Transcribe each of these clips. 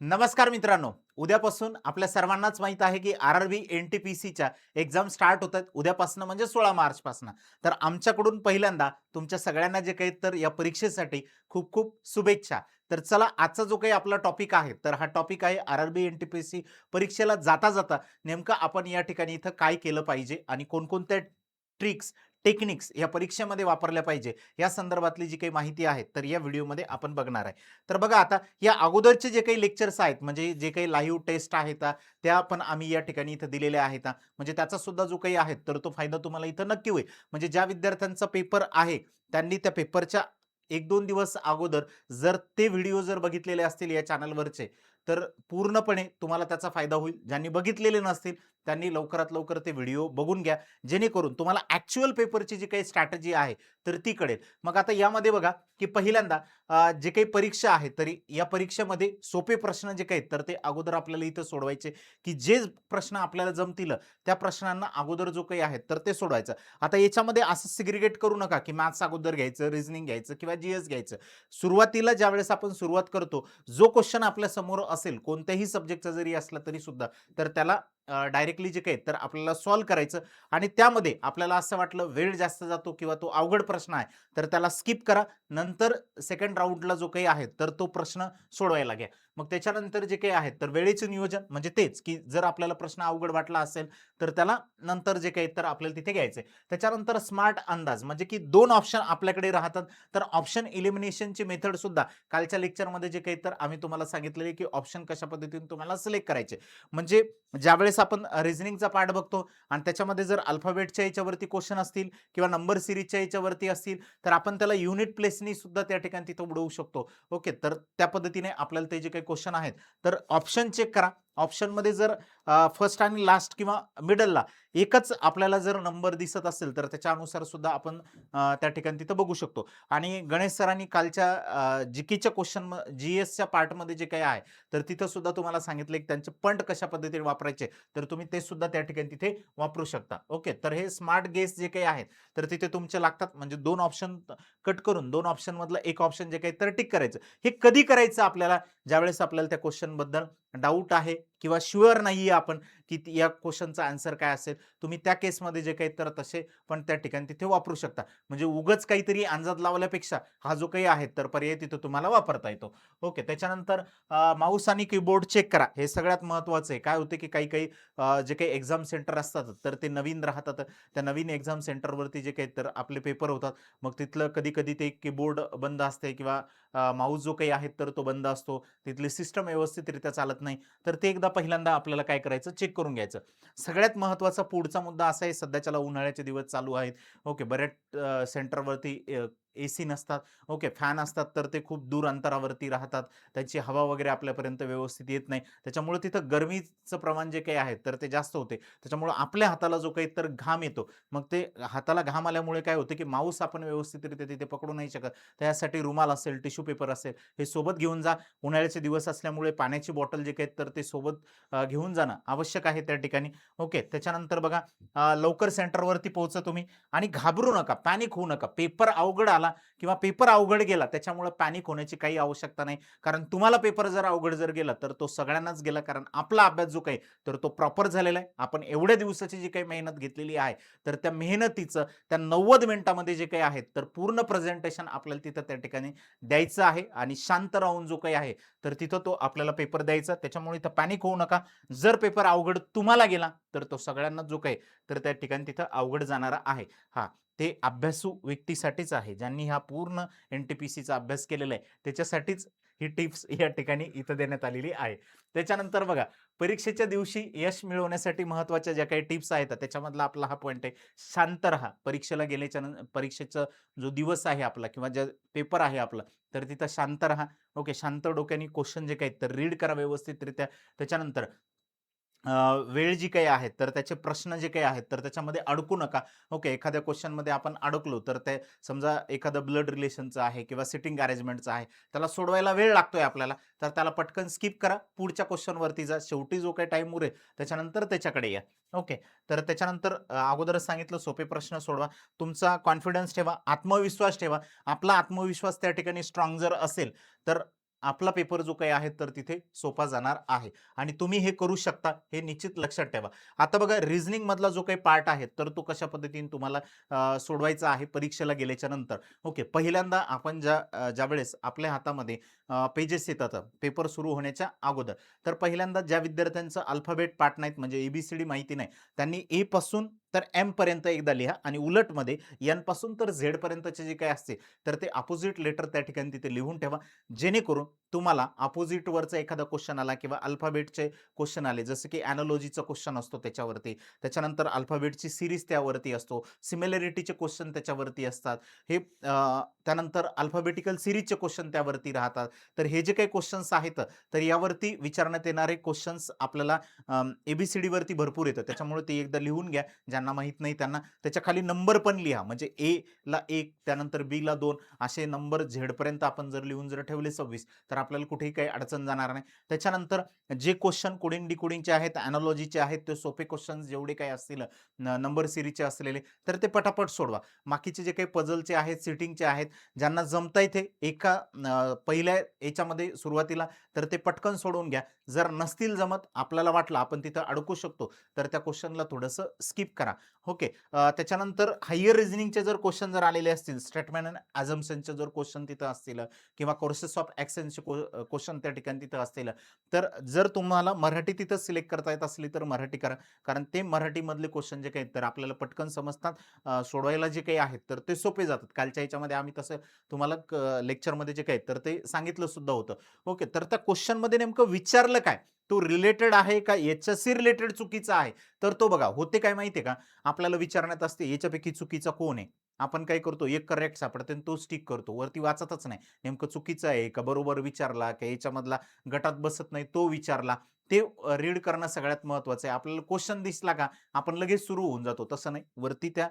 नमस्कार मित्रांनो. उद्यापासून आपल्या सर्वांनाच माहीत आहे, की आर-आर-बी एन-टी-पी-सीच्या एक्झाम स्टार्ट होत आहेत उद्यापासून म्हणजे 16 मार्चपासून. तर आमच्याकडून पहिल्यांदा तुमच्या सगळ्यांना जे काही तर या परीक्षेसाठी खूप खूप शुभेच्छा. तर चला आजचा जो काही आपला टॉपिक आहे, तर हा टॉपिक आहे आर-आर-बी एन-टी-पी-सी परीक्षेला जाता नेमकं आपण या ठिकाणी इथं काय केलं पाहिजे आणि कोणकोणत्या ट्रिक्स, टेक्निक्स या परीक्षेमध्ये वापरल्या पाहिजे, या संदर्भातली जी काही माहिती आहे, तर या व्हिडिओमध्ये आपण बघणार आहे. तर बघा आता या अगोदरचे जे काही लेक्चर्स आहेत, म्हणजे जे काही लाईव्ह टेस्ट आहेत, त्या पण आम्ही या ठिकाणी इथं दिलेल्या आहेत. म्हणजे त्याचा सुद्धा जो काही आहे, तर तो फायदा तुम्हाला इथं नक्की होईल. म्हणजे ज्या विद्यार्थ्यांचा पेपर आहे, त्यांनी त्या पेपरच्या 1-2 दिवस अगोदर जर ते व्हिडिओ जर बघितलेले असतील या चॅनलवरचे, तर पूर्णपणे तुम्हाला त्याचा फायदा होईल. ज्यांनी बघितलेले नसतील, त्यांनी लवकरात लवकर ते व्हिडिओ बघून घ्या. जेणेकरून तुम्हाला ॲक्चुअल पेपरची जी काही स्ट्रॅटेजी आहे, तर ती कळेल. मग आता यामध्ये बघा, की पहिल्यांदा जे काही परीक्षा आहे तरी या परीक्षेमध्ये सोपे प्रश्न जे काही आहेत तर ते अगोदर आपल्याला इथं सोडवायचे, की जे प्रश्न आपल्याला जमतील त्या प्रश्नांना अगोदर जो काही आहे तर ते सोडवायचं. आता याच्यामध्ये असं सिग्रीगेट करू नका, की मॅथ्स अगोदर घ्यायचं, रिझनिंग घ्यायचं किंवा जी-एस घ्यायचं. सुरुवातीला ज्यावेळेस आपण सुरुवात करतो, जो क्वेश्चन आपल्या समोर असेल कोणत्याही सब्जेक्टचा जरी असला तरी सुद्धा, तर त्याला डायरेक्टली जे काही तर आपल्याला सॉल्व्ह करायचं आणि त्यामध्ये आपल्याला असं वाटलं वेळ जास्त जातो किंवा तो अवघड प्रश्न आहे, तर त्याला स्किप करा. नंतर सेकंड राउंडला जो काही आहे तर तो प्रश्न सोडवायला घ्या. मग त्याच्यानंतर जे काही आहे तर वेळेचे नियोजन म्हणजे तेच, की जर आपल्याला प्रश्न अवघड वाटला असेल तर त्याला नंतर जे काही तर आपल्याला तिथे घ्यायचंय. त्याच्यानंतर स्मार्ट अंदाज म्हणजे की 2 ऑप्शन आपल्याकडे राहतात. तर ऑप्शन एलिमिनेशनची मेथड सुद्धा कालच्या लेक्चरमध्ये जे काही तर आम्ही तुम्हाला सांगितलेले, की ऑप्शन कशा पद्धतीने तुम्हाला सिलेक्ट करायचे. म्हणजे ज्यावेळेस आपण रिझनिंगचा पार्ट बघतो आणि त्याच्यामध्ये जर अल्फाबेटच्या याच्यावरती क्वेश्चन असतील किंवा नंबर सीरीजच्या याच्यावरती असतील, तर आपण त्याला युनिट प्लेसनी सुद्धा त्या ठिकाणी तिथं उडवू शकतो. ओके. तर त्या पद्धतीने आपल्याला ते जे काही क्वेश्चन आहेत, तर ऑप्शन चेक करा. ऑप्शनमध्ये जर फर्स्ट आणि लास्ट किंवा मिडलला एकच आपल्याला जर नंबर दिसत असेल, तर त्याच्यानुसार सुद्धा आपण त्या ठिकाणी तिथं बघू शकतो. आणि गणेश सरांनी कालच्या जीकेच्या क्वेश्चन जी-एसच्या पार्टमध्ये जे काही आहे, तर तिथं सुद्धा तुम्हाला सांगितलं की त्यांचे पंट कशा पद्धतीने वापरायचे, तर तुम्ही ते सुद्धा त्या ठिकाणी तिथे वापरू शकता. ओके. तर हे स्मार्ट गेस जे काही आहेत, तर तिथे तुमचे लागतात. म्हणजे 2 ऑप्शन कट करून 2 ऑप्शन मधलं एक ऑप्शन जे काही तर टिक करायचं. हे कधी करायचं आपल्याला? ज्यावेळेस आपल्याला त्या क्वेश्चन बद्दल डाऊट आहे किंवा शुअर नाहीये आपण, की या क्वेश्चनचा आन्सर काय असेल. तुम्ही त्या केसमध्ये जे काही तर तसे पण त्या ठिकाणी तिथे वापरू शकता. म्हणजे उगाच काहीतरी अंदाज लावल्यापेक्षा हा जो काही आहे तर पर्याय तिथे तुम्हाला वापरता येतो. ओके. त्याच्यानंतर माऊस आणि कीबोर्ड चेक करा. हे सगळ्यात महत्त्वाचं आहे. काय होते, की काही-काही जे काही एक्झाम सेंटर असतात, तर ते नवीन राहतात. त्या नवीन एक्झाम सेंटरवरती जे काही तर आपले पेपर होतात. मग तिथलं कधी-कधी ते कीबोर्ड बंद असते किंवा माऊस जो काही आहे तर तो बंद असतो. तिथली सिस्टम व्यवस्थितरित्या चालत नाही. तर ते एकदा पहिल्यांदा आपल्याला काय करायचं चेक करून घ्यायचं. सगळ्यात महत्त्वाचा पुढचा मुद्दा असा आहे सध्याच्याला उन्हाळ्याचे दिवस चालू आहेत. ओके. बऱ्याच सेंटरवरती एसी नसतात. ओके. फॅन असतात तर ते खूप दूर अंतरावरती राहतात. त्याची हवा वगैरे आपल्यापर्यंत व्यवस्थित येत नाही. त्याच्यामुळे तिथं गरमीचं प्रमाण जे काही आहे तर ते जास्त होते. त्याच्यामुळं आपल्या हाताला जो काही तर घाम येतो. मग ते हाताला घाम आल्यामुळे काय होतं, की माऊस आपण व्यवस्थितरित्या तिथे पकडू नाही शकत. त्यासाठी रुमाल असेल, टिश्यू पेपर असेल, हे सोबत घेऊन जा. उन्हाळ्याचे दिवस असल्यामुळे पाण्याची बॉटल जे काही तर ते सोबत घेऊन जाणं आवश्यक आहे त्या ठिकाणी. ओके. त्याच्यानंतर बघा लवकर सेंटरवरती पोहोचा तुम्ही आणि घाबरू नका, पॅनिक होऊ नका. पेपर अवघड आला किंवा पेपर अवघड गेला त्याच्यामुळे पॅनिक होण्याची काही आवश्यकता नाही. कारण तुम्हाला पेपर जर अवघड जर गेला, तर तो सगळ्यांनाच गेला. कारण आपला अभ्यास जो काही तर तो प्रॉपर झालेला आहे. आपण एवढ्या दिवसाची जी काही मेहनत घेतलेली आहे, तर त्या मेहनतीचं त्या 90 मिनिटामध्ये जे काही आहेत, तर पूर्ण प्रेझेंटेशन आपल्याला तिथं त्या ठिकाणी द्यायचं आहे आणि शांत राहून जो काही आहे, तर तिथं तो आपल्याला पेपर द्यायचा. त्याच्यामुळे इथं पॅनिक होऊ नका. जर पेपर अवघड तुम्हाला गेला, तर तो सगळ्यांना जो काही तर त्या ठिकाणी तिथं अवघड जाणारा आहे. हां, ते अभ्यासू व्यक्तीसाठीच आहे. ज्यांनी हा पूर्ण एन-टी-पी-सीचा अभ्यास केलेला आहे, त्याच्यासाठीच ही टिप्स या ठिकाणी इथं देण्यात आलेली आहे. त्याच्यानंतर बघा, परीक्षेच्या दिवशी यश मिळवण्यासाठी महत्त्वाच्या ज्या काही टिप्स आहेत, त्याच्यामधला आपला हा पॉइंट आहे. शांत राहा. परीक्षेला गेल्याच्या परीक्षेचा जो दिवस आहे आपला किंवा जे पेपर आहे आपला, तर तिथं शांत राहा. ओके. शांत डोक्याने क्वेश्चन जे काही आहेत, तर रीड करा व्यवस्थितरित्या. त्याच्यानंतर वेळ जी काही आहे, तर त्याचे प्रश्न जे काही आहेत, तर त्याच्यामध्ये अडकू नका. ओके. एखाद्या क्वेशनमध्ये आपण अडकलो, तर ते समजा एखादं ब्लड रिलेशनचं आहे किंवा सिटिंग अरेंजमेंटचं आहे, त्याला सोडवायला वेळ लागतोय आपल्याला, तर त्याला पटकन स्किप करा. पुढच्या क्वेशनवरती जा. शेवटी जो काही टाईम उरेल, त्याच्यानंतर त्याच्याकडे या. ओके. तर त्याच्यानंतर अगोदरच सांगितलं सोपे प्रश्न सोडवा. तुमचा कॉन्फिडन्स ठेवा, आत्मविश्वास ठेवा. आपला आत्मविश्वास त्या ठिकाणी स्ट्राँग जर असेल, तर आपला पेपर जो काही आहे तर तिथे सोपा जाणार आहे आणि तुम्ही हे करू शकता, हे निश्चित लक्षात ठेवा. आता बघा रिझनिंग मधला जो काही पार्ट आहे तर तो कशा पद्धतीने तुम्हाला सोडवायचा आहे परीक्षेला गेल्याच्या नंतर. ओके, पहिल्यांदा आपण ज्यावेळेस आपल्या हातामध्ये पेजेस येतात पेपर सुरू होण्याच्या अगोदर, तर पहिल्यांदा ज्या विद्यार्थ्यांचं अल्फाबेट पाठ नाहीत म्हणजे एबीसीडी माहिती नाही, त्यांनी ए पासून तर एम पर्यंत एकदा लिहा आणि उलटमध्ये एन पासून तर झेड पर्यंतचे जे काही असते तर ते अपोजिट लेटर त्या ठिकाणी तिथे लिहून ठेवा, जेणेकरून तुम्हाला अपोजिट वरचा एखादा क्वेश्चन आला किंवा अल्फाबेटचे क्वेश्चन आले, जसं की अॅनालॉजीचा क्वेश्चन असतो त्याच्यावरती, त्याच्यानंतर अल्फाबेटची सिरीज त्यावरती असतो, सिमिलॅरिटीचे क्वेश्चन त्याच्यावरती असतात, हे त्यानंतर अल्फाबेटिकल सिरीजचे क्वेश्चन त्यावरती राहतात. तर हे जे काही क्वेश्चन्स आहेत तर यावरती विचारण्यात येणारे क्वेश्चन्स आपल्याला एबीसीडी वरती भरपूर येतं, त्याच्यामुळे ते एकदा लिहून घ्या. ज्यांना माहित नाही त्यांना त्याच्या खाली नंबर पण लिहा, म्हणजे ए ला 1 त्यानंतर बी ला 2 असे नंबर झेड पर्यंत आपण जर लिहून जर ठेवले 26 तर आपल्याला कुठेही काही अडचण जाणार नाही. त्याच्यानंतर जे क्वेश्चन कोडिंग डिकोडिंगचे आहेत, अॅनालॉजीचे आहेत, ते सोपे क्वेश्चन्स जेवढे काही असतील नंबर सिरीजचे असलेले तर ते पटापट सोडवा. बाकीचे जे काही पझलचे आहेत, सिटिंगचे आहेत, ज्यांना जमता ते एका पहिल्या याच्यामध्ये सुरुवातीला तर ते पटकन सोडवून घ्या. जर नसतील जमत, आपल्याला वाटलं आपण तिथं अडकू शकतो तर त्या क्वेश्चनला थोडंसं स्किप करा. ओके, त्याच्यानंतर हायर रिझनिंगचे जर क्वेश्चन जर आलेले असतील, स्टेटमेंट अँड अझम्पशनचे जर क्वेश्चन तिथं असतील किंवा कोर्सेस ऑफ ॲक्शनचे क्वेश्चन त्या ठिकाणी तिथं असतील, तर जर तुम्हाला मराठी तिथं सिलेक्ट करता येत असली तर मराठी करा. कारण ते मराठीमधले क्वेश्चन जे काही तर आपल्याला पटकन समजतात, सोडवायला जे काही आहेत तर ते सोपे जातात. कालच्या ह्याच्यामध्ये आम्ही तसं तुम्हाला लेक्चरमध्ये जे काही तर ते सांगितलं सुद्धा होतं. ओके, तर त्या क्वेश्चनमध्ये नेमकं विचारलं काय? तो रिलेटेड आहे का याच्याशी रिलेटेड चुकीचा आहे? तर तो बघा. होते काय माहिती आहे का? आपल्याला विचारण्यात असते याच्यापैकी चुकीचा कोण आहे? आपण काय करतो, एक करेक्ट सापडते आणि तोच टिक करतो. वरती वाचतच नाही. नेमकं चुकीचं आहे का बरोबर विचारला का याच्यामधला गटात बसत नाही तो विचारला. ते रीड करणं सगळ्यात महत्त्वाचं आहे. आपल्याला क्वेश्चन दिसला का आपण लगेच सुरू होऊन जातो. तसं नाही. वरती त्या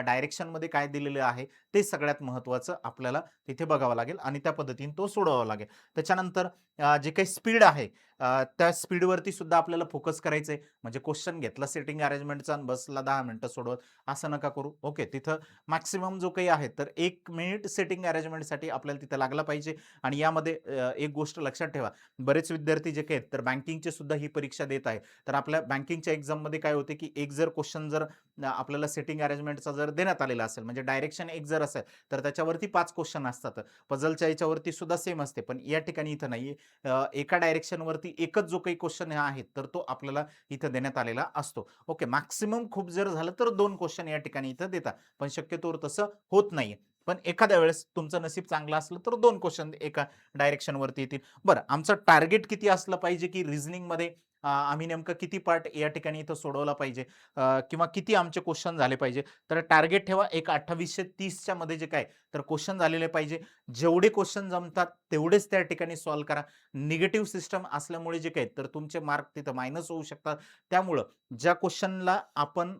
डायरेक्शनमध्ये काय दिलेलं आहे ते सगळ्यात महत्त्वाचं आपल्याला तिथे बघावं लागेल आणि त्या पद्धतीने तो सोडवावा लागेल. त्याच्यानंतर जे काही स्पीड आहे त्या स्पीडवरती सुद्धा आपल्याला फोकस करायचं आहे. म्हणजे क्वेश्चन घेतला सेटिंग अरेंजमेंटचा आणि बसला 10 मिनिटं सोडवत, असं नका करू. ओके, तिथं मॅक्सिमम जो काही आहे तर 1 मिनिट सेटिंग अरेंजमेंटसाठी आपल्याला तिथं लागला पाहिजे. आणि यामध्ये एक गोष्ट लक्षात ठेवा, बरेच विद्यार्थी जे काही आहेत तर बँकिंगची सुद्धा ही परीक्षा देत आहे. तर आपल्या बँकिंगच्या एक्झाममध्ये काय होते, की एक जर क्वेश्चन जर आपल्याला सेटिंग अरेंजमेंटचा जर देण्यात आलेला असेल, म्हणजे डायरेक्शन एक जर असेल, तर त्याच्यावरती 5 क्वेश्चन असतात. पझलच्या याच्यावरती सुद्धा सेम असते. पण या ठिकाणी इथं नाहीये. एका डायरेक्शनवरती एकच जो काही क्वेश्चन आहे, तर तो आपल्याला इथं देण्यात आलेला असतो. ओके, मॅक्सिमम खूप जर झालं तर 2 क्वेश्चन या ठिकाणी इथं देतात. पण शक्यतोवर तसं होत नाहीये. पण एखाद्या वेळेस तुमचं नशीब चांगलं असलं तर 2 क्वेश्चन एका डायरेक्शनवरती येतील. बरं, आमचं टार्गेट किती असलं पाहिजे, की रिझनिंगमध्ये आम्ही नेमकं किती पार्ट या ठिकाणी इथं सोडवला पाहिजे किंवा किती आमचे क्वेश्चन झाले पाहिजे. तर टार्गेट ठेवा एक 2830च्या मध्ये जे काय तर क्वेश्चन झालेले पाहिजे. जेवढे क्वेश्चन जमतात तेवढेच त्या ठिकाणी सॉल्व्ह करा. निगेटिव्ह सिस्टम असल्यामुळे जे काही तर तुमचे मार्क तिथं मायनस होऊ शकतात. त्यामुळं ज्या क्वेश्चनला आपण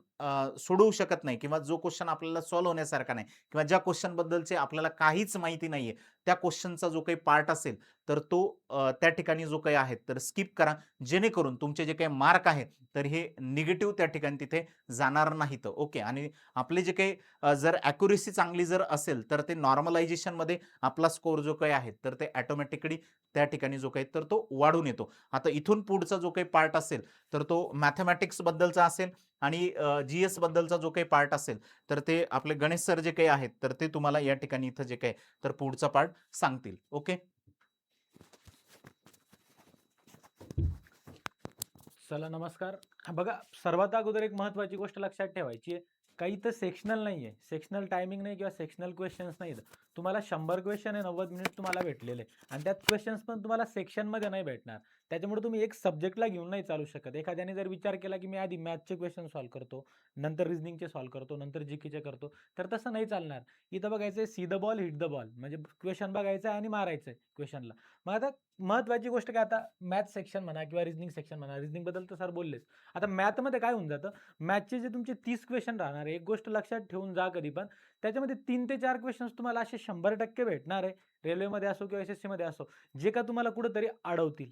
सोडवू शकत नाही किंवा जो क्वेश्चन आपल्याला सॉल्व्ह होण्यासारखा नाही किंवा ज्या क्वेश्चन बद्दलचे आपल्याला काहीच माहिती नाहीये, त्या क्वेश्चनचा जो काही पार्ट असेल, तर तो त्या ठिकाणी जो काही आहे तर स्किप करा. जेणेकरून तुमचे जे काही मार्क आहेत, तर हे निगेटिव्ह त्या ठिकाणी तिथे जाणार नाहीत. ओके, आणि आपले जे काही जर ॲक्युरसी चांगली जर असेल, तर ते नॉर्मलायझेशनमध्ये आपला स्कोर जो काही आहे, तर ते ऑटोमॅटिकली त्या ठिकाणी जो काही तर तो वाढून येतो. आता इथून पुढचा जो काही पार्ट असेल, तर तो मॅथेमॅटिक्स बद्दलचा असेल आणि जी-एस बद्दलचा जो काही पार्ट असेल, तर ते आपले गणेश सर जे काही आहेत, तर ते तुम्हाला या ठिकाणी इथं जे काही तर पुढचा पार्ट सांगतील. ओके. चला नमस्कार. बघा, सर्वात अगोदर एक महत्त्वाची गोष्ट लक्षात ठेवायची आहे. काही तर सेक्शनल नाहीये. सेक्शनल टायमिंग नाही किंवा सेक्शनल क्वेश्चन्स नाहीत. तुम्हाला 100 क्वेश्चन आहे, 90 मिनिट तुम्हाला भेटलेले आणि त्यात क्वेश्चन्स पण तुम्हाला सेक्शनमध्ये नाही भेटणार. त्याच्यामुळे तुम्ही एक सब्जेक्टला घेऊन नाही चालू शकत. एखाद्याने जर विचार केला, की मी आधी मॅथ्सचे क्वेश्चन सॉल्व्ह करतो, नंतर रिझनिंगचे सॉल्व्ह करतो, नंतर जीकेचे करतो, तर तसं नाही चालणार. इथं बघायचंय see the ball, hit the ball म्हणजे क्वेश्चन बघायचा आणि मारायचंय क्वेश्चनला. मग आता महत्त्वाची गोष्ट काय, आता मॅथ सेक्शन म्हणा किंवा रिझनिंग सेक्शन म्हणा, रिझनिंगबद्दल तर सर बोललेच. आता मॅथमध्ये काय होऊन जातं, मॅथचे जे तुमचे 30 क्वेश्चन राहणार आहे, एक गोष्ट लक्षात ठेवून जा कधी पण, त्याच्यामध्ये 3 ते 4 क्वेश्चन्स तुम्हाला असे 100% भेटणार आहे, रेल्वेमध्ये असो किंवा एस-एस-सीमध्ये असो, जे का तुम्हाला कुठेतरी अडवतील.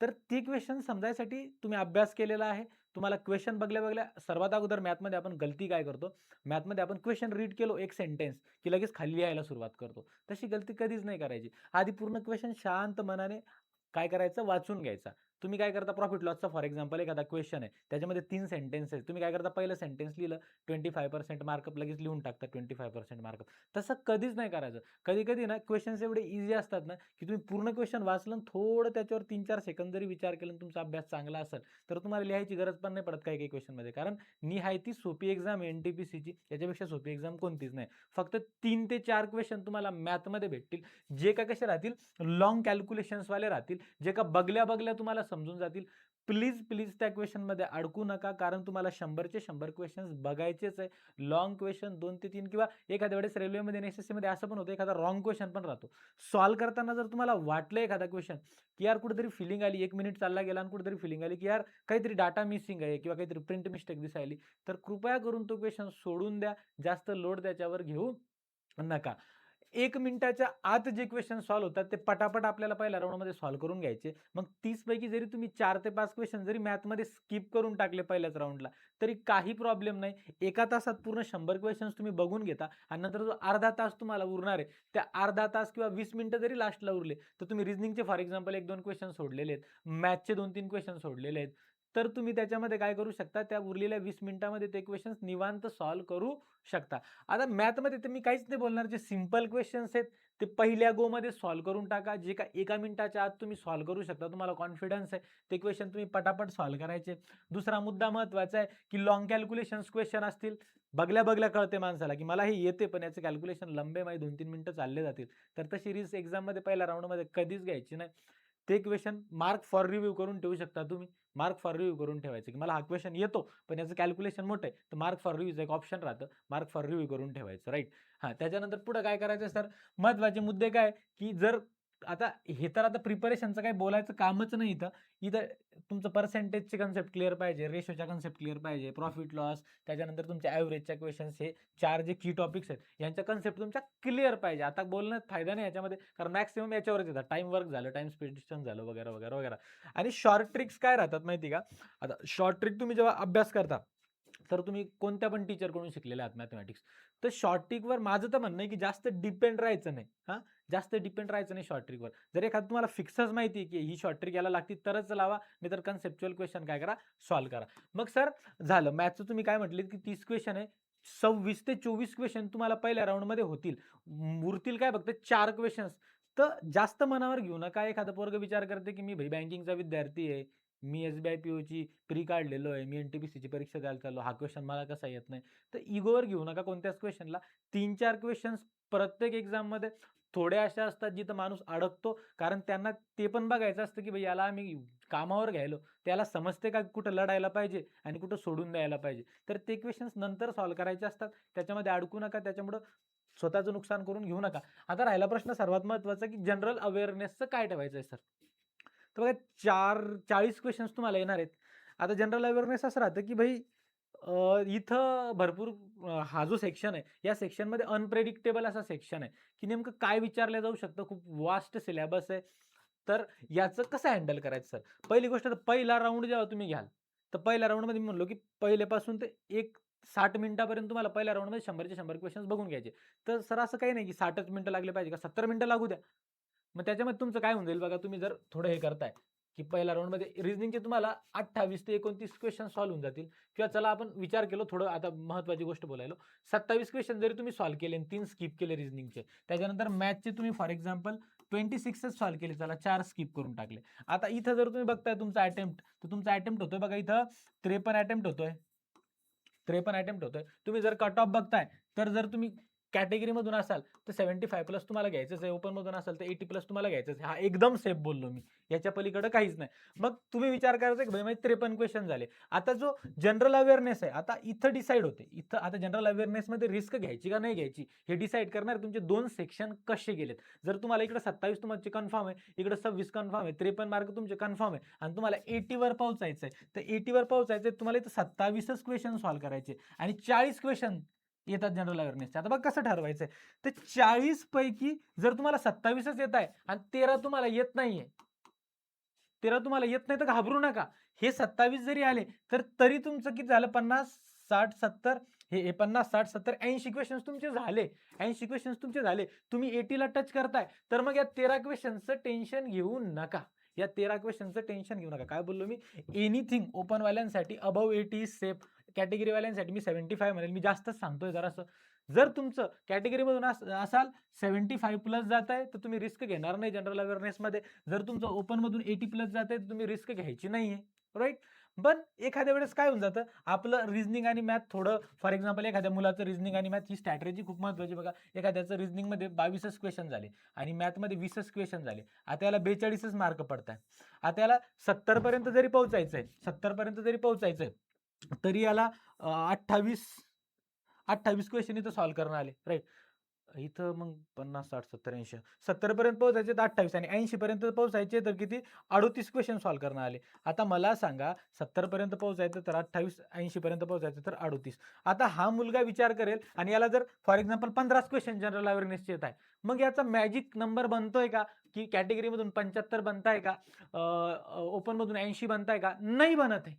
तर ती क्वेश्चन समजायसाठी तुम्ही अभ्यास केलेला आहे, तुम्हाला क्वेश्चन बघल्या बघल्या सर्वात अगोदर मॅथमध्ये आपण गलती काय करतो, मॅथमध्ये आपण क्वेश्चन रीड केलो एक सेंटेन्स की लगेच खाली लिहायला सुरुवात करतो. तशी गलती कधीच नाही करायची. आधी पूर्ण क्वेश्चन शांत मनाने काय करायचं, वाचून घ्यायचा. तुम्ही काय करता, प्रॉफिट लॉसचा फॉर एक्झाम्पल एखादा क्वेश्चन आहे, त्याच्यामध्ये 3 सेंटेन्स आहेत. तुम्ही काय करता, पहिलं सेंटेन्स लिहिलं, 25% मार्कअप लगेच लिहून टाकता 25% मार्कअप. तसं कधीच नाही करायचं. कधी-कधी ना क्वेश्चन्स एवढे ईझी असतात ना, की तुम्ही पूर्ण क्वेश्चन वाचलं आणि थोडं त्याच्यावर 3-4 सेकंद जरी विचार केला आणि तुमचा अभ्यास चांगला असेल, तर तुम्हाला लिहायची गरज पण नाही पडत काही-काही क्वेश्चनमध्ये. कारण आहे ती सोपी एक्झाम आहे एन-टी-पी-सीची. याच्यापेक्षा सोपी एक्झाम कोणतीच नाही. फक्त 3 ते 4 क्वेश्चन तुम्हाला मॅथमध्ये भेटतील, जे का कसे राहतील, लाँग कॅल्क्युलेशन्सवाले राहतील, जे का बघल्या-बघल्या तुम्हाला समजून जातील. प्लीज त्या क्वेश्चनमध्ये अडकू नका, कारण तुम्हाला 100चे 100 क्वेश्चन्स बघायचेच आहे. लाँग क्वेश्चन 2 ते 3 किंवा एखाद्या वेळेस रेल्वेमध्ये आणि एस-एस-सीमध्ये असं पण होतं, एखादा रॉंग क्वेश्चन पण राहतो. सॉल्व्ह करताना जर तुम्हाला वाटलं एखादा क्वेश्चन, की यार कुठेतरी फिलिंग आली, 1 मिनिट चालला गेला आणि कुठेतरी फिलिंग आली, की यार काहीतरी डाटा मिसिंग आहे किंवा काहीतरी प्रिंट मिस्टेक दिसायली, तर कृपया करून तो क्वेश्चन सोडून द्या. जास्त लोड त्याच्यावर घेऊ नका. 1 मिनिटाच्या आत जे क्वेश्चन सॉल्व्ह होतात ते पटापट आपल्याला पहिल्या राउंडमध्ये सॉल्व्ह करून घ्यायचे. मग 30 पैकी जरी तुम्ही 4 ते 5 क्वेश्चन जरी मॅथमध्ये स्किप करून टाकले पहिल्याच राउंडला, तरी काही प्रॉब्लेम नाही. 1 तासात पूर्ण 100 क्वेश्चन्स तुम्ही बघून घेता आणि नंतर जो अर्धा तास तुम्हाला उरणार आहे, त्या अर्धा तास किंवा 20 मिनिटं जरी लास्टला उरले, तर तुम्ही रिझनिंगचे फॉर एक्झाम्पल 1-2 क्वेश्चन सोडलेले आहेत, मॅथ्सचे 2-3 क्वेश्चन सोडलेले आहेत. तर तुम्ही त्याच्यामध्ये काय करू शकता, त्या उरलेल्या 20 मिनिटामध्ये ते क्वेश्चन्स निवांत सॉल्व्ह करू शकता. आता मॅथमध्ये तर मी काहीच नाही बोलणार. जे सिंपल क्वेश्चन्स आहेत ते पहिल्या गोमध्ये सॉल्व्ह करून टाका. जे काय 1 मिनिटाच्या आत तुम्ही सॉल्व्ह करू शकता. तुम्हाला कॉन्फिडन्स आहे. ते क्वेश्चन तुम्ही पटापट सॉल्व्ह करायचे. दुसरा मुद्दा महत्त्वाचा आहे, की लाँग कॅल्क्युलेशन्स क्वेश्चन असतील. बघल्या-बघल्या कळते माणसाला, की मला हे येते, पण याचं कॅल्क्युलेशन लंबे माझे 2-3 मिनिटं चालले जातील. तर तशी रिस्क एक्झाममध्ये पहिल्या राउंडमध्ये कधीच घ्यायची नाही. ते क्वेश्चन मार्क फॉर रिव्ह्यू करून ठेवू शकता तुम्ही. मार्क फॉर रिव्ह्यू करून ठेवायचं, की मला हा क्वेश्चन येतो, पण याचं कॅल्क्युलेशन मोठं आहे. तर मार्क फॉर रिव्ह्यूचं एक ऑप्शन राहतं. मार्क फॉर रिव्ह्यू करून ठेवायचं, राइट? हां, त्याच्यानंतर पुढे काय करायचं सर, महत्त्वाचे मुद्दे काय, की जर आता हे तर आता प्रिपरेशनचं काही बोलायचं कामच नाही इथं. इथं तुमचं पर्सेंटेजची कन्सेप्ट क्लिअर पाहिजे, रेशोच्या कन्सेप्ट क्लिअर पाहिजे, प्रॉफिट लॉस, त्याच्यानंतर तुमच्या ॲव्हरेजच्या क्वेशन्स, हे 4 जे की टॉपिक्स आहेत, यांच्या कन्सेप्ट तुमच्या क्लिअर पाहिजे. आता बोलण्यात फायदा नाही याच्यामध्ये, कारण मॅक्सिमम याच्यावरच येतात. टाईम वर्क झालं, टाईम स्पेडिशन झालं, वगैरे, वगैरे, वगैरे. आणि शॉर्ट ट्रिक्स काय राहतात माहिती का? आता शॉर्ट ट्रिक तुम्ही जेव्हा अभ्यास करता, तर तुम्ही कोणत्या पण टीचरकडून शिकलेले आहात मॅथेमॅटिक्स. तर शॉर्ट ट्रिकवर माझं तर म्हणणं आहे, की जास्त डिपेंड राहायचं नाही. हां, जास्त डिपेंड राहायचं नाही शॉर्ट ट्रिकवर. जर एखादं तुम्हाला फिक्सच माहिती आहे, की ही शॉर्ट ट्रिक याला लागते तरच लावा, नाहीतर कन्सेप्च्युअल क्वेश्चन काय करा, सॉल्व्ह करा. मग सर झालं मॅथ्सचं तुम्ही काय म्हटलेत, की 30 क्वेश्चन आहे. 26 ते 24 क्वेश्चन तुम्हाला पहिल्या राउंडमध्ये होतील. उरतील काय फक्त 4 क्वेशन्स. तर जास्त मनावर घेऊ नका. एखादा पोरगं विचार करते, की मी भाई बँकिंगचा विद्यार्थी आहे. मी एस-बी-आय पी-ओची प्री काढलेलो आहे. मी एन-टी-पी-सीची परीक्षा द्यायला चाललो. हा क्वेश्चन मला कसा येत नाही. तर इगोवर घेऊ नका कोणत्याच क्वेश्चनला. 3-4 क्वेश्चन्स प्रत्येक एक्झाममध्ये थोड्या अशा असतात जिथं माणूस अडकतो. कारण त्यांना ते पण बघायचं असतं, की भाई याला आम्ही कामावर घ्यायलो. त्याला समजते का कुठं लढायला पाहिजे आणि कुठं सोडून द्यायला पाहिजे. तर ते क्वेश्चन्स नंतर सॉल्व्ह करायचे असतात. त्याच्यामध्ये अडकू नका. त्याच्यामुळं स्वतःचं नुकसान करून घेऊ नका. आता राहिला प्रश्न सर्वात महत्त्वाचा, की जनरल अवेअरनेसचं काय ठेवायचं आहे सर? तर बघा 40 क्वेशन्स तुम्हाला येणार आहेत. आता जनरल अवेअरनेस असं राहतं, की भाई इथं भरपूर हा जो सेक्शन आहे, या सेक्शनमध्ये अनप्रेडिक्टेबल असा सेक्शन आहे, की नेमकं काय विचारलं जाऊ शकतं. खूप वास्ट सिलेबस आहे. तर याचं कसं हँडल करायचं सर? पहिली गोष्ट तर पहिला राउंड जेव्हा तुम्ही घ्याल, तर पहिल्या राउंडमध्ये मी म्हणलो, की पहिल्यापासून ते एक 60 मिनिटापर्यंत तुम्हाला पहिल्या राउंडमध्ये 100चे 100 क्वेशन्स बघून घ्यायचे. तर सर असं काही नाही, की 60च मिनिटं लागले पाहिजे का 70 मिनिटं लागू द्या. मग त्याच्यामध्ये तुमचं काय होऊन जाईल बघा, तुम्ही जर थोडं हे करताय, की पहिल्या राउंडमध्ये रिझनिंगचे तुम्हाला 28 ते 29 क्वेश्चन सॉल्व्ह होऊन जातील. किंवा चला आपण विचार केलो थोडं आता महत्त्वाची गोष्ट बोलायलो. 27 क्वेश्चन जरी तुम्ही सॉल्व्ह केले आणि 3 स्किप केले रिझनिंगचे. त्याच्यानंतर मॅथ्सचे तुम्ही फॉर एक्झाम्पल 26च सॉल्व्ह केले. चला 4 स्किप करून टाकले. आता इथं जर तुम्ही बघताय तुमचा अटेम्प्ट, तर तुमचा अटेम्प्ट होतोय बघा इथं 53 अटेम्प्ट होतोय. 53 अटेम्प्ट होतोय. तुम्ही जर कट ऑफ बघताय, तर जर तुम्ही कॅटेगरीमधून असाल, तर 75 प्लस तुम्हाला घ्यायचंच आहे. ओपनमधून असाल, तर 80 प्लस तुम्हाला घ्यायचंच आहे. हा एकदम सेफ बोललो मी. याच्या पलीकडे काहीच नाही. मग तुम्ही विचार करायचा, की भाई माझे 53 क्वेश्चन झाले. आता जो जनरल अवेअरनेस आहे, आता इथं डिसाईड होते. इथं आता जनरल अवेअरनेसमध्ये रिस्क घ्यायची का नाही घ्यायची, हे डिसाईड करणार तुमचे 2 सेक्शन कसे गेलेत. जर तुम्हाला इकडे 27 तुमचे कन्फर्म आहे, इकडे 26 कन्फर्म आहे, 53 मार्क तुमचे कन्फर्म आहे आणि तुम्हाला 80 वर पोहोचायचं आहे. तर 80 वर पोहोचायचं तुम्हाला इथं 27च क्वेश्चन सॉल्व्ह करायचे आणि 40 क्वेश्चन येतात जनरल अवेअरनेसचे. आता बघा कसं ठरवायचंय. तर 40 पैकी जर तुम्हाला 27च येत आहे आणि 13 तुम्हाला येत नाहीये, 13 तुम्हाला येत नाही तर घाबरू नका. हे 27 जरी आले तर तरी तुमचं किती झालं 50, 60, 70 हे 50, 60, 70, 80 क्वेशन्स तुमचे झाले. 80 क्वेशन्स तुमचे झाले. तुम्ही 80 ला टच करताय. तर मग या 13 क्वेशन्सचं टेन्शन घेऊ नका. या 13 क्वेशन्सचं टेन्शन घेऊ नका. काय बोललो मी? एनिथिंग ओपनवाल्यांसाठी अबोव्ह 80 इज सेफ. कॅटेगरीवाल्यांसाठी मी 75 म्हणेल. मी जास्तच सांगतोय जरासं. जर तुमचं कॅटेगरीमधून असाल 75 प्लस जाताय तर तुम्ही रिस्क घेणार नाही जनरल अवेअरनेसमध्ये. जर तुमचं ओपनमधून 80 प्लस जातंय तर तुम्ही रिस्क घ्यायची नाहीये. राईट? पण एखाद्या वेळेस काय होऊन जातं, आपलं रिझनिंग आणि मॅथ थोडं फॉर एक्झाम्पल एखाद्या मुलाचं रिझनिंग आणि मॅथ ही स्ट्रॅटेजी खूप महत्त्वाची बघा. एखाद्याचं रिझनिंगमध्ये 22च क्वेश्चन झाले आणि मॅथमध्ये 20च क्वेश्चन झाले. आता याला 42च मार्क पडताय. आता याला 70 पर्यंत जरी पोहोचायचंय, 70 पर्यंत जरी पोहोचायचंय, तरी याला 28 क्वेश्चन इथं सॉल्व्ह करणं आले. राईट? इथं मग 50, 60, 70, 80 70 पर्यंत पोहोचायचे तर 28 आणि 80 पर्यंत पोहोचायचे तर किती 38 क्वेश्चन सॉल्व्ह करणं आले. आता मला सांगा 70 पर्यंत पोहोचायचं तर 28, 80 पर्यंत पोहोचायचं तर 38. आता हा मुलगा विचार करेल आणि याला जर फॉर एक्झाम्पल 15 क्वेश्चन जनरल अवेअरनेसचे येत आहे. मग याचा मॅजिक नंबर बनतोय का? की कॅटेगरीमधून 75 बनताय का? ओपनमधून 80 बनताय का? नाही बनत आहे.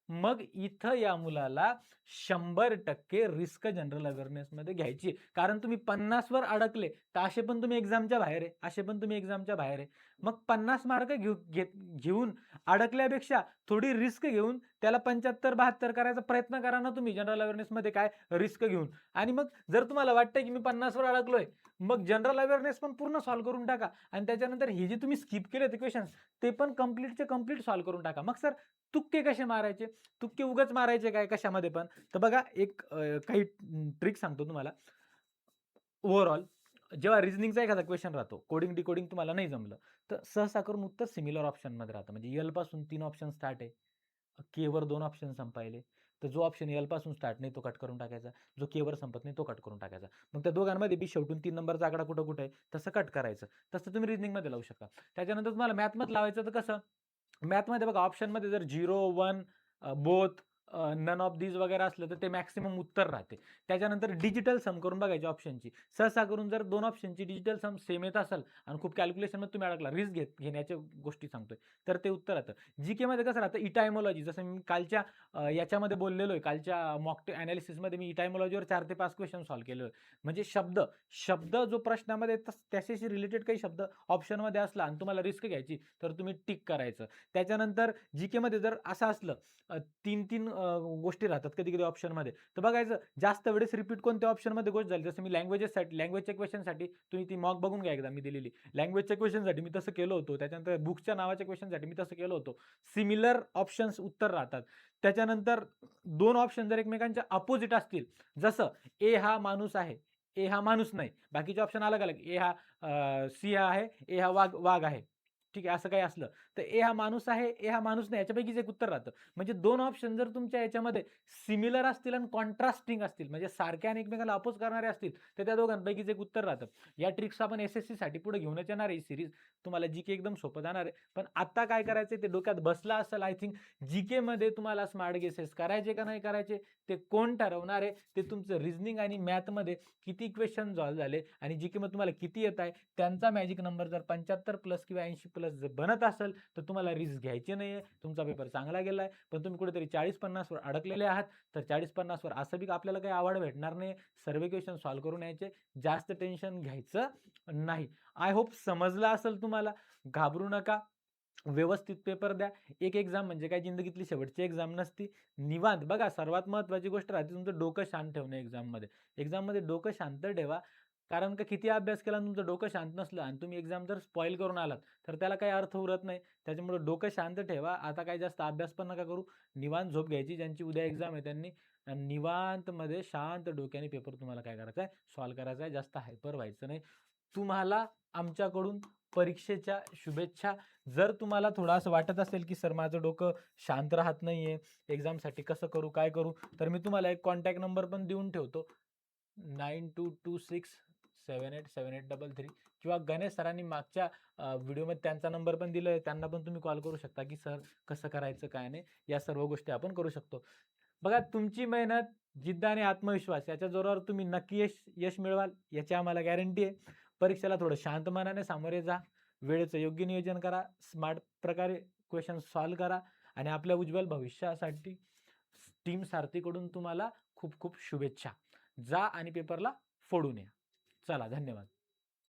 मग इथं या मुलाला 100% रिस्क जनरल अवेअरनेसमध्ये घ्यायची. कारण तुम्ही 50 वर अडकले तर असे पण तुम्ही एक्झामच्या बाहेर आहे. असे पण तुम्ही एक्झामच्या बाहेर आहे. मग 50 मार्क घेऊन अडकल्यापेक्षा थोडी रिस्क घेऊन त्याला 75-72 करायचा प्रयत्न करा ना तुम्ही जनरल अवेअरनेसमध्ये काय रिस्क घेऊन. आणि मग जर तुम्हाला वाटतंय की मी 50 वर अडकलोय, मग जनरल अवेअरनेस पण पूर्ण सॉल्व्ह करून टाका आणि त्याच्यानंतर हे जे तुम्ही स्किप केले ते क्वेश्चन्स ते पण कंप्लीटचे कंप्लीट सॉल्व्ह करून टाका. मग सर तुक्के कसे मारायचे? तुक्के उगाच मारायचे काय कशामध्ये पण? तर बघा एक काही ट्रिक सांगतो तुम्हाला. ओव्हरऑल जेव्हा रिझनिंगचा एखादा क्वेश्चन राहतो, कोडिंग डिकोडिंग तुम्हाला नाही जमलं, तर सहसा करून उत्तर सिमिलर ऑप्शनमध्ये राहतं. म्हणजे एल पासून 3 ऑप्शन स्टार्ट आहे. के वर 2 ऑप्शन संपायले. तर जो ऑप्शन एल पासून स्टार्ट नाही तो कट करून टाकायचा. जो के वर संपत नाही तो कट करून टाकायचा. मग त्या दोघांमध्ये बी शेवटून 3 नंबरचा आकडा कुठं आहे तसं कट करायचं. तसं तुम्ही रिझनिंगमध्ये लावू शकता. त्याच्यानंतर तुम्हाला मॅथमध्ये लावायचं तर कसं? मॅथमध्ये बघा ऑप्शनमध्ये जर 0, 1, बोथ, नन ऑफ दीज वगैरे असलं तर ते मॅक्सिमम उत्तर राहते. त्याच्यानंतर डिजिटल सम करून बघायची ऑप्शनची. सहसा करून जर 2 ऑप्शनची डिजिटल सम सेम येत असेल आणि खूप कॅल्क्युलेशनमध्ये तुम्ही अडकला, रिस्क घेण्याच्या गोष्टी सांगतोय, तर ते उत्तर राहतं. जीकेमध्ये कसं राहतं इटायमॉलॉजी जसं मी कालच्या याच्यामध्ये बोललेलो आहे, कालच्या मॉक एनालिसिसमध्ये मी इटायमॉलॉजीवर 4 ते 5 क्वेश्चन सॉल्व्ह केलेलो आहे. म्हणजे शब्द जो प्रश्नामध्ये त्याच्याशी रिलेटेड काही शब्द ऑप्शनमध्ये असला आणि तुम्हाला रिस्क घ्यायची तर तुम्ही टिक करायचं. त्याच्यानंतर जीकेमध्ये जर असं असलं 3-3 गोष्टी राहतात कधी-कधी ऑप्शनमध्ये. तर बघायचं जास्त वेळेस रिपीट कोणत्या ऑप्शनमध्ये गोष्ट झाली. जसं मी लँग्वेजच्या क्वेश्चनसाठी तुम्ही ती मॉक बघून घ्या एकदा मी दिलेली. लँग्वेजच्या क्वेश्चनसाठी मी तसं केलं होतं. त्याच्यानंतर बुक्सच्या नावाच्या क्वेश्चनसाठी मी तसं केलं होतं. सिमिलर ऑप्शन्स उत्तर राहतात. त्याच्यानंतर 2 ऑप्शन जर एकमेकांच्या अपोझिट असतील, जसं ए हा माणूस आहे, ए हा माणूस नाही. बाकीचे ऑप्शन अलग-अलग. ए हा सिंह आहे, ए हा वाघ आहे. ठीक आहे, असं काही असलं तर ए हा माणूस आहे, ए हा माणूस नाही याच्यापैकीच एक उत्तर राहतं. म्हणजे 2 ऑप्शन जर तुमच्या याच्यामध्ये सिमिलर असतील आणि कॉन्ट्रास्टिंग असतील म्हणजे सारखे आणि एकमेकांना अपोज करणारे असतील तर त्या दोघांपैकीच एक उत्तर राहतं. या ट्रिक्स आपण एसएससी साठी पुढे घेऊनच येणार आहे सीरीज. तुम्हाला जीके एकदम सोपं जाणार आहे. पण आता काय करायचं ते डोक्यात बसला असेल आय थिंक. जीके मध्ये तुम्हाला स्मार्ट गेसेस करायचे का नाही करायचे ते कोण ठरवणार आहे? ते तुमचं रिझनिंग आणि मॅथमध्ये किती क्वेश्चन सॉल्व्ह झाले आणि जीके मध्ये तुम्हाला किती येत आहे त्यांचा मॅजिक नंबर जर 75 प्लस किंवा 80 प्लस जर बनत असेल तर तुम्हाला रिस्क घ्यायची नाहीये. तुमचा पेपर चांगला गेलाय पण तुम्ही कुठेतरी 40-50 वर अडकलेले आहात. तर 40-50 वर असं बी आपल्याला काही आवड भेटणार नाही. सर्व क्वेश्चन सॉल्व्ह करून यायचे. जास्त टेन्शन घ्यायचं नाही. आय होप समजलं असेल तुम्हाला. घाबरू नका. व्यवस्थित पेपर द्या. एक एक्झाम म्हणजे काय जिंदगीतली शेवटची एक्झाम नसती. निवांत बघा सर्वात महत्त्वाची गोष्ट राहते तुमचं डोकं शांत ठेवणं एक्झाममध्ये. एक्झाममध्ये डोकं शांत ठेवा. कारण का किती अभ्यास केला आणि तुमचं डोकं शांत नसलं आणि तुम्ही एक्झाम जर स्पॉईल करून आलात तर त्याला काही अर्थ उरत नाही. त्याच्यामुळे डोकं शांत ठेवा. आता काही जास्त अभ्यास पण नका करू. निवांत झोप घ्यायची. ज्यांची उद्या एक्झाम आहे त्यांनी निवांतमध्ये शांत डोक्याने पेपर तुम्हाला काय करायचा आहे सॉल्व्ह करायचा आहे. जास्त हायपर व्हायचं नाही. तुम्हाला आमच्याकडून परीक्षेच्या शुभेच्छा. जर तुम्हाला थोडं असं वाटत असेल की सर माझं डोकं शांत राहत नाहीये एक्झामसाठी कसं करू काय करू तर मी तुम्हाला एक कॉन्टॅक्ट नंबर पण देऊन ठेवतो 9226787833 किंवा गणेश सरांनी मागच्या व्हिडिओमध्ये त्यांचा नंबर पण दिलाय त्यांना पण तुम्ही कॉल करू शकता की सर कसं करायचं काय नाही या सर्व गोष्टी आपण करू शकतो. बघा तुमची मेहनत जिद्द आणि आत्मविश्वास याच्या जोरावर तुम्ही नक्की यश मिळवाल याची आम्हाला गॅरंटी आहे. परीक्षेला थोडं शांत मनाने सामोरे जा. वेळेचं योग्य नियोजन करा. स्मार्ट प्रकारे क्वेश्चन सॉल्व्ह करा आणि आपल्या उज्ज्वल भविष्यासाठी टीम सारथीकडून तुम्हाला खूप खूप शुभेच्छा. जा आणि पेपरला फोडून या. चला, धन्यवाद.